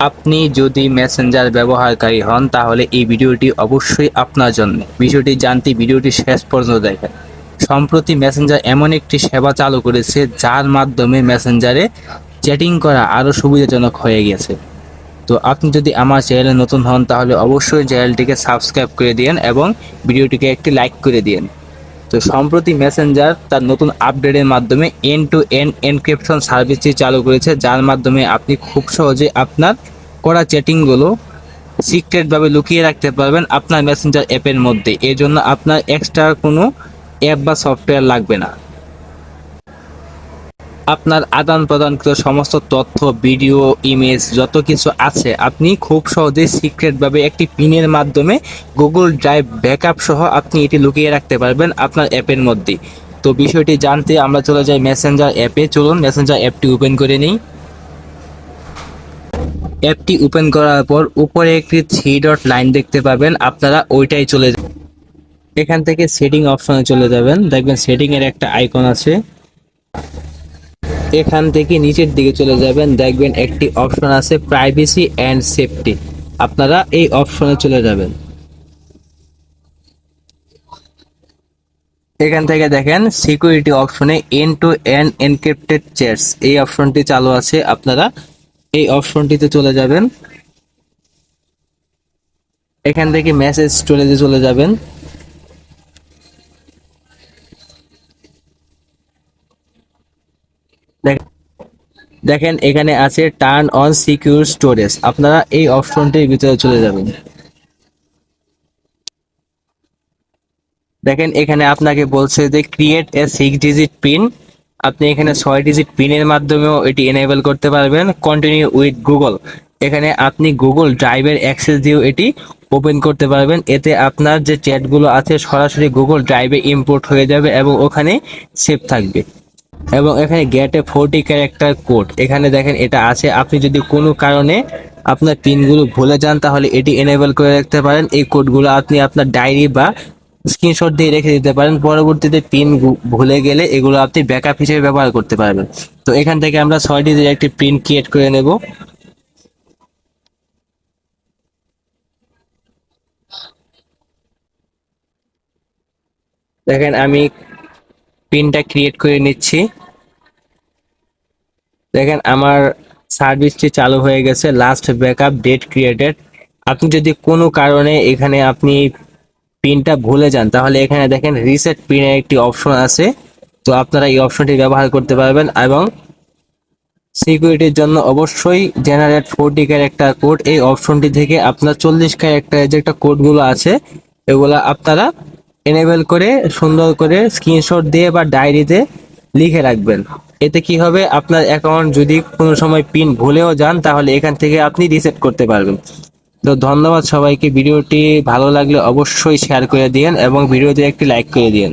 আপনি যদি মেসেঞ্জার ব্যবহারকারী হন তাহলে এই ভিডিওটি অবশ্যই আপনার জন্য। বিষয়টি জানতে ভিডিওটি শেষ পর্যন্ত দেখেন। সম্প্রতি মেসেঞ্জার এমন একটি সেবা চালু করেছে যার মাধ্যমে মেসেঞ্জারে চ্যাটিং করা আরও সুবিধাজনক হয়ে গেছে। তো আপনি যদি আমার চ্যানেলে নতুন হন তাহলে অবশ্যই চ্যানেলটিকে সাবস্ক্রাইব করে দিন এবং ভিডিওটিকে একটি লাইক করে দিন। তো সম্প্রতি মেসেঞ্জার তার নতুন আপডেটের মাধ্যমে এন্ড টু এন্ড এনক্রিপশন সার্ভিসটি চালু করেছে, যার মাধ্যমে আপনি খুব সহজে আপনার করা চ্যাটিংগুলো সিক্রেটভাবে লুকিয়ে রাখতে পারবেন আপনার মেসেঞ্জার অ্যাপের মধ্যে। এর জন্য আপনার এক্সট্রা কোনো অ্যাপ বা সফটওয়্যার লাগবে না। আপনার আদান প্রদানকৃত সমস্ত তথ্য, ভিডিও, ইমেজ যত কিছু আছে আপনি খুব সহজেই সিক্রেটভাবে একটি পিনের মাধ্যমে গুগল ড্রাইভ ব্যাকআপ সহ আপনি এটি লুকিয়ে রাখতে পারবেন আপনার অ্যাপের মধ্যে। তো বিষয়টি জানতে আমরা চলে যাই মেসেঞ্জার অ্যাপে। চলুন মেসেঞ্জার অ্যাপটি ওপেন করে নিই। অ্যাপটি ওপেন করার পর উপরে একটি 3 ডট লাইন দেখতে পাবেন, আপনারা ওইটাই চলে যাবেন। এখান থেকে সেটিং অপশনে চলে যাবেন, দেখবেন সেটিং এর একটা আইকন আছে। এখান থেকে নিচের দিকে চলে যাবেন, দেখবেন একটি অপশন আছে প্রাইভেসি অ্যান্ড সেফটি। আপনারা এই অপশনে চলে যাবেন। এখান থেকে দেখেন সিকিউরিটি অপশনে end to end encrypted chats এই অপশনটি চালু আছে, আপনারা এই অপশনটিতে চলে যাবেন। এখান থেকে মেসেজ স্টোরেজে চলে যাবেন। দেখেন এখানে আছে টার্ন অন সিকিউর স্টোরেজ, আপনারা এই অপশনটির ভিতরে চলে যাবেন। দেখেন এখানে আপনাকে বলছে যে ক্রিয়েট এ 6 ডিজিট পিন। আপনি এখানে 6 ডিজিট পিনের মাধ্যমেও এটি এনেবল করতে পারবেন। কন্টিনিউ উইথ গুগল, এখানে আপনি গুগল ড্রাইভের অ্যাক্সেস দিয়েও এটি ওপেন করতে পারবেন। এতে আপনার যে চ্যাটগুলো আছে সরাসরি গুগল ড্রাইভে ইম্পোর্ট হয়ে যাবে এবং ওখানে সেভ থাকবে। এবং এখানে গেট এ 40 ক্যারেক্টার কোড, এখানে দেখেন এটা আছে। আপনি যদি কোনো কারণে আপনার পিনগুলো ভুলে যান তাহলে এটি এনেবল করে রাখতে পারেন। এই কোডগুলো আপনি আপনার ডায়েরি বা স্ক্রিনশট দিয়ে রেখে দিতে পারেন, পরবর্তীতে পিন ভুলে গেলে এগুলো আপনি ব্যাকআপ হিসেবে ব্যবহার করতে পারবেন। তো এখান থেকে আমরা 6 ডিজিট একটি পিন ক্রিয়েট করে নেব। দেখেন আমি পিনটা ক্রিয়েট করে নিচ্ছি। দেখেন আমার সার্ভিসটি চালু হয়ে গেছে, লাস্ট ব্যাকআপ ডেট ক্রিয়েটেড। আপনি যদি কোনো কারণে এখানে আপনি পিনটা ভুলে যান তাহলে এখানে দেখেন রিসেট পিনের একটি অপশন আছে। তো আপনারা এই অপশনটি ব্যবহার করতে পারবেন এবং সিকিউরিটির জন্য অবশ্যই জেনারেট 40 ক্যারেক্টার কোড এই অপশনটি থেকে আপনার 40 ক্যারেক্টারের যে একটা কোডগুলো আছে এগুলা আপনারা এনেবল করে সুন্দর করে স্ক্রিনশট দিয়ে বা ডায়েরিতে লিখে রাখবেন। এতে কি হবে, আপনার অ্যাকাউন্ট যদি কোনো সময় পিন ভুলেও যান তাহলে এখান থেকে আপনি রিসেট করতে পারবেন। তো ধন্যবাদ সবাইকে। ভিডিওটি ভালো লাগলে অবশ্যই শেয়ার করে দিন এবং ভিডিওতে একটি লাইক করে দিন।